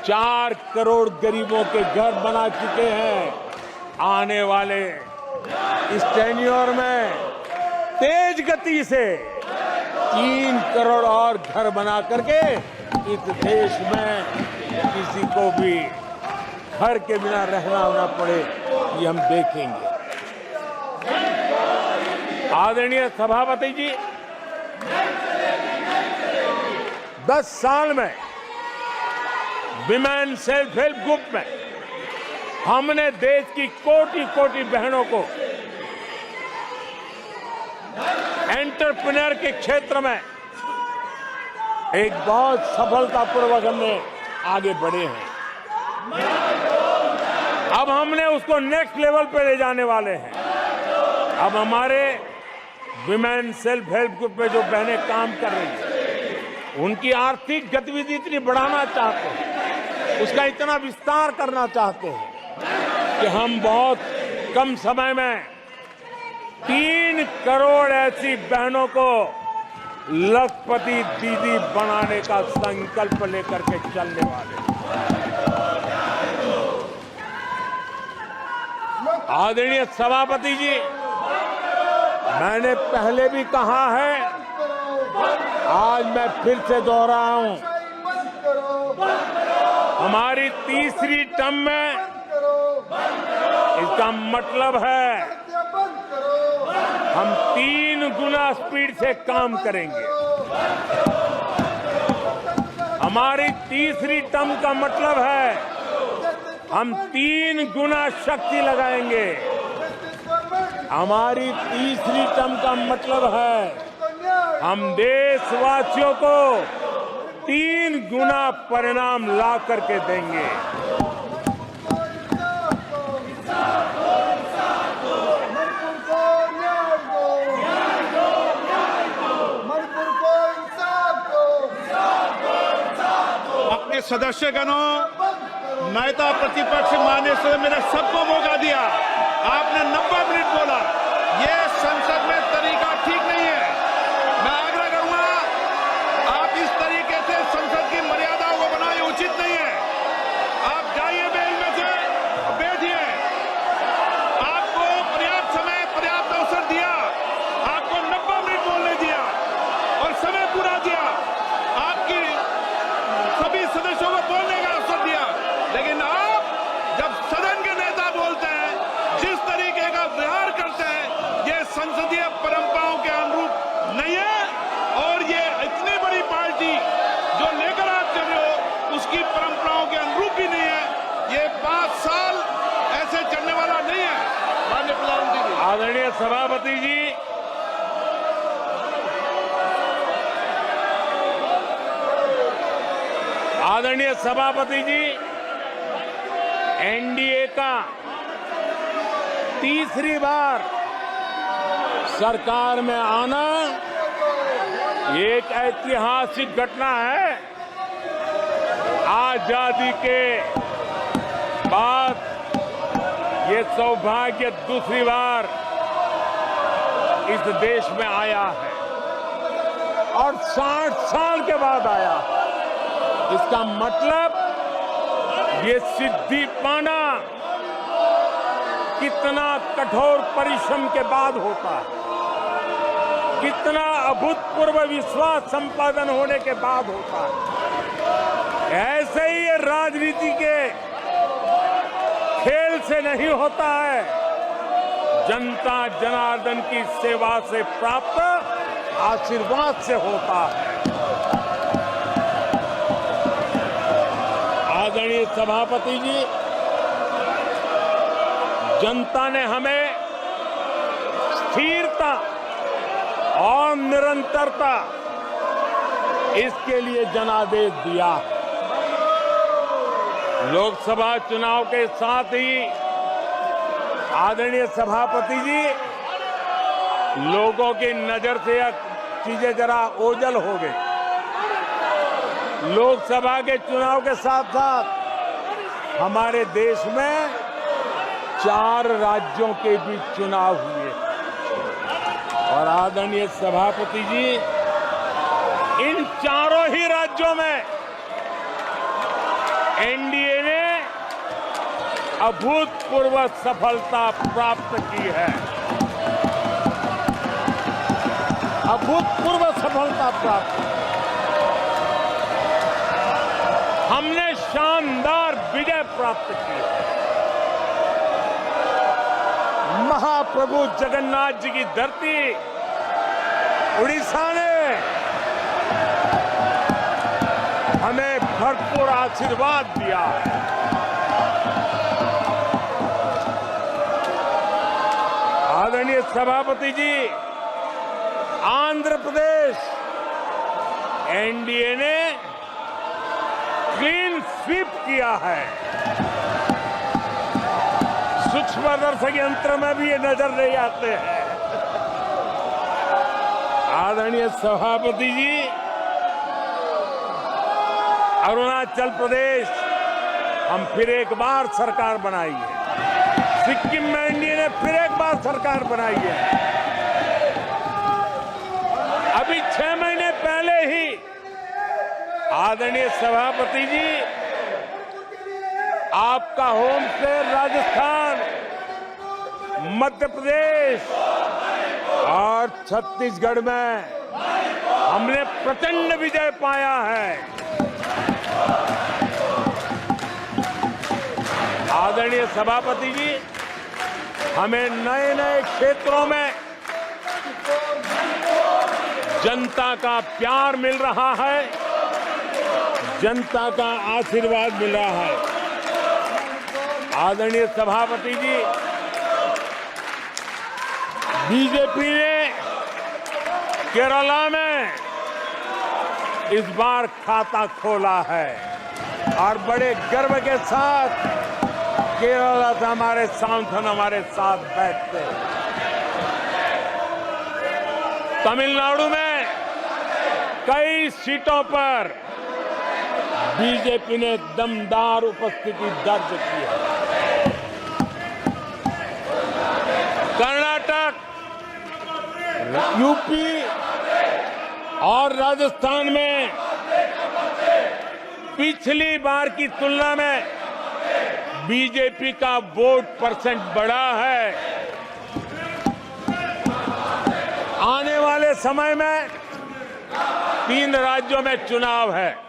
4 करोड़ गरीबों के घर बना चुके हैं। आने वाले इस टेन्योर में तेज गति से 3 करोड़ और घर बना करके इस देश में किसी को भी घर के बिना रहना ना पड़े, ये हम देखेंगे। आदरणीय सभापति जी, 10 साल में विमेन सेल्फ हेल्प ग्रुप में हमने देश की कोटि-कोटि बहनों को एंटरप्रेन्योर के क्षेत्र में एक बहुत सफलतापूर्वक हमने आगे बढ़े हैं। अब हमने उसको नेक्स्ट लेवल पे ले जाने वाले हैं। अब हमारे विमेन सेल्फ हेल्प ग्रुप में जो बहनें काम कर रही हैं, उनकी आर्थिक गतिविधि इतनी बढ़ाना चाहते हैं, उसका इतना विस्तार करना चाहते हैं कि हम बहुत कम समय में 3 करोड़ ऐसी बहनों को लखपति दीदी बनाने का संकल्प लेकर के चलने वाले हैं। आदरणीय सभापति जी, मैंने पहले भी कहा है, आज मैं फिर से दोहराया हूं, हमारी तीसरी टर्म में इसका मतलब है हम 3 गुना स्पीड से काम करेंगे। हमारी तीसरी टर्म का मतलब है हम 3 गुना शक्ति लगाएंगे। हमारी तीसरी टर्म का मतलब है हम देशवासियों को 3 गुना परिणाम ला करके देंगे। अपने सदस्यगणों, नेता प्रतिपक्ष माननीय सदस्य, मैंने सबको मौका दिया, आपने 90 मिनट बोला। ये संसद में तरीका ठीक नहीं है। मैं आग्रह करूंगा, आप इस तरीके से संसद की मर्यादाओं को बनाए, उचित नहीं है। आप जाइए बेल में से, बैठिए। आपको पर्याप्त समय, पर्याप्त अवसर दिया, आपको 90 मिनट बोलने दिया और समय पूरा दिया। आपकी सभी सदस्यों को बोलने का अवसर दिया, लेकिन आप जब सदन के नेता बोलते हैं, जिस तरीके का व्यवहार करते हैं, ये संसदीय परंपराओं के अनुरूप नहीं है। और ये इतनी बड़ी पार्टी जो लेकर आप चल रहे हो, उसकी परंपराओं के अनुरूप भी नहीं है। ये 5 साल ऐसे चलने वाला नहीं है। माननीय प्रधानमंत्री जी, आदरणीय सभापति जी, आदरणीय सभापति जी, एनडीए का तीसरी बार सरकार में आना एक ऐतिहासिक घटना है। आजादी के बाद ये सौभाग्य दूसरी बार इस देश में आया है और 60 साल के बाद आया है। इसका मतलब ये सिद्धि पाना कितना कठोर परिश्रम के बाद होता है, कितना अभूतपूर्व विश्वास संपादन होने के बाद होता है। ऐसे ही ये राजनीति के खेल से नहीं होता है, जनता जनार्दन की सेवा से प्राप्त आशीर्वाद से होता है। आदरणीय सभापति जी, जनता ने हमें स्थिरता और निरंतरता, इसके लिए जनादेश दिया। लोकसभा चुनाव के साथ ही आदरणीय सभापति जी, लोगों की नजर से यह चीजें जरा ओझल हो गई। लोकसभा के चुनाव के साथ साथ हमारे देश में 4 राज्यों के बीच चुनाव हुए और आदरणीय सभापति जी, इन चारों ही राज्यों में एनडीए ने अभूतपूर्व सफलता प्राप्त की है। अभूतपूर्व सफलता प्राप्त। हमने शानदार विजय प्राप्त की है। महाप्रभु जगन्नाथ जी की धरती उड़ीसा ने हमें भरपूर आशीर्वाद दिया है। आदरणीय सभापति जी, आंध्र प्रदेश एनडीए ने क्लीन स्वीप किया है। सूक्ष्मदर्शक यंत्र में भी ये नजर नहीं आते हैं। आदरणीय सभापति जी, अरुणाचल प्रदेश हम फिर एक बार सरकार बनाई है। सिक्किम में एनडीए ने फिर एक बार सरकार बनाई है। अभी 6 महीने पहले ही आदरणीय सभापति जी, आपका होम स्टेट राजस्थान, मध्य प्रदेश और छत्तीसगढ़ में हमने प्रचंड विजय पाया है। आदरणीय सभापति जी, हमें नए नए क्षेत्रों में जनता का प्यार मिल रहा है, जनता का आशीर्वाद मिल रहा है। आदरणीय सभापति जी, बीजेपी ने केरला में इस बार खाता खोला है और बड़े गर्व के साथ केरला से हमारे सांसद हमारे साथ बैठते हैं। तमिलनाडु में कई सीटों पर बीजेपी ने दमदार उपस्थिति दर्ज की है। कर्नाटक, यूपी और राजस्थान में पिछली बार की तुलना में बीजेपी का वोट परसेंट बढ़ा है। आने वाले समय में 3 राज्यों में चुनाव है।